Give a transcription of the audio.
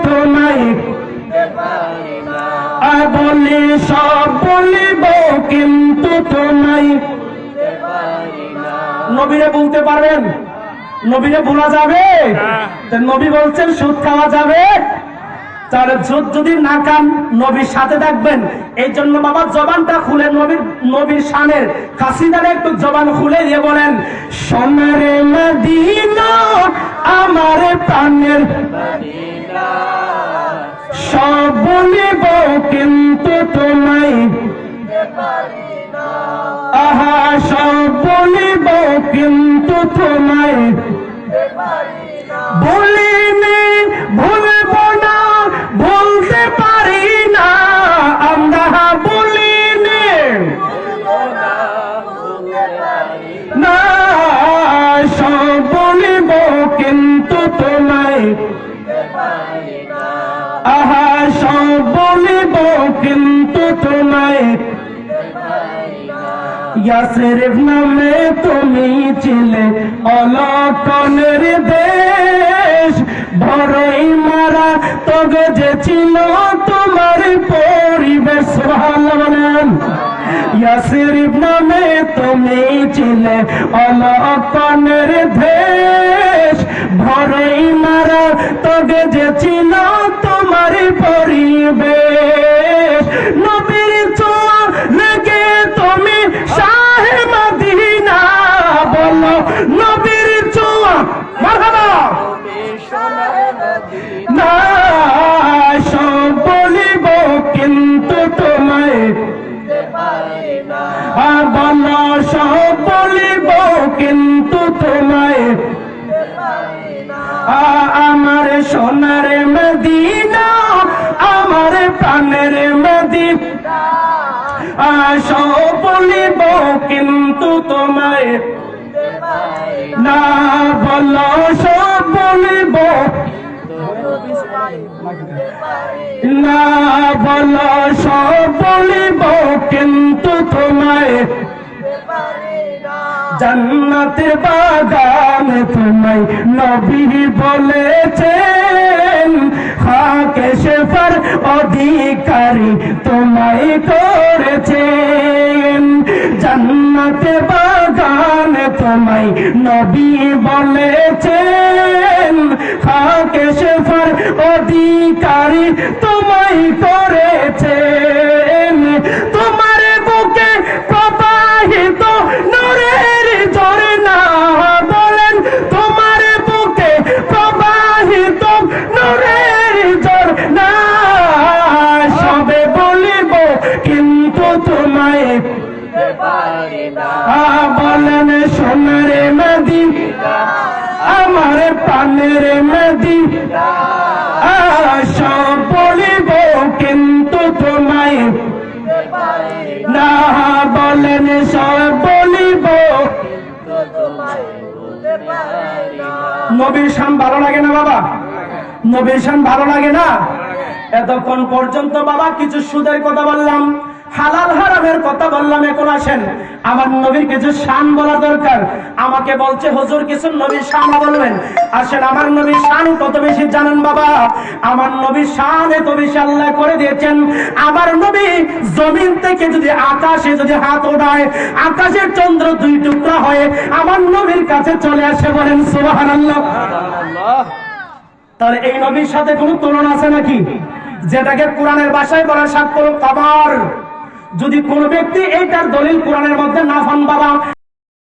তোমায় বলি সব বলিব কিন্তু তোমায় নবীরে বলতে পারবেন? নবীরে ভোলা যাবে? নবী বলছেন সুদ খাওয়া যাবে? তার সুদ যদি না খান নবীর সাথে থাকবেন। এই জন্য বাবা জবানটা খুলে নবীর শানের কাসিদারে একটু জবান খুলে দিয়ে বলেন, সোনারে মদিনা আমার প্রাণের মদিনা, সব বলিব কিন্তু তোমায় আহা, সব বলিব কিন্তু তোমায় বলিনি, ভুলব না, বলতে পারি না, আমরা বলিনি না, সব বলিব কিন্তু তোমায় আহা, সব বলিব কিন্তু তোমায় ইয়াসরিব নামে তুমি ছিলে অলকনের দেশ, বড়ই মারা তবে যে ছিল তোমার পরিবেশ। সুবহানাল্লাহ বলেন। ইয়াসরিব নামে তুমি ছিলে অলকনের দেশ, বড়ই মারা তবে যে ছিল তোমার পরিবেশ। নবীর ছোঁয়া লেগে তুমি শাহে মদিনা, বলো নবীর ছোঁয়া মারহাবা না, সব বলিব কিন্তু তোমায় বলো, সব বলিব কিন্তু তোমায় আমার সোনার মদিনা আমার প্রাণের মদিনা, সব বলিব কিন্তু তোমায় না, বলো সব বলিব না, বলো সব বলিব কিন্তু তোমায় জান্নাতের বাগান তোমায় নবী বলেছেন, খাকে শেফার অধিকারী তোমায় করেছেন। জান্নাতের বাগান তোমায় নবী বলেছেন, খাকে শেফার অধিকারী তোমায় করেছেন। তোমার বুকে প্রবাহিত নূরের ঝরনা, বলেন তোমার বুকে প্রবাহিত নূরের ঝরনা, সবে বলিব কিন্তু তোমায় বলেন সোনারে মদিনা আমার প্রাণের মদিনা, সব বলিব কিন্তু তোমায় না, বলেন সব বলিব। নবীর শান ভালো লাগে না বাবা? নবীর শান ভালো লাগে না? এতক্ষণ পর্যন্ত বাবা কিছু সুদের কথা বললাম, হালাল হারামের কথা বললাম, এখন আসেন আমার নবীর কিছু শান বলা দরকার। আমাকে বলছে হুজুর কিছু নবীর শান বলবেন। আসেন আমার নবীর শান কত বেশি জানেন বাবা? আমার নবীর শান এত বেশি আল্লাহ করে দিয়েছেন। আমার নবী জমিন থেকে যদি আকাশে যদি হাত ওঠায়, আকাশের চন্দ্র দুই টুকরা হয়ে আমার নবীর কাছে চলে আসে। বলেন সুবহানাল্লাহ। তাহলে এই নবীর সাথে কোনো তুলনা আছে নাকি? যেটাকে কোরআনের ভাষায় বলা সাক্ষ্য কবর। যদি কোন ব্যক্তি এইটার দলিল কোরআনের মধ্যে না পান বাবা,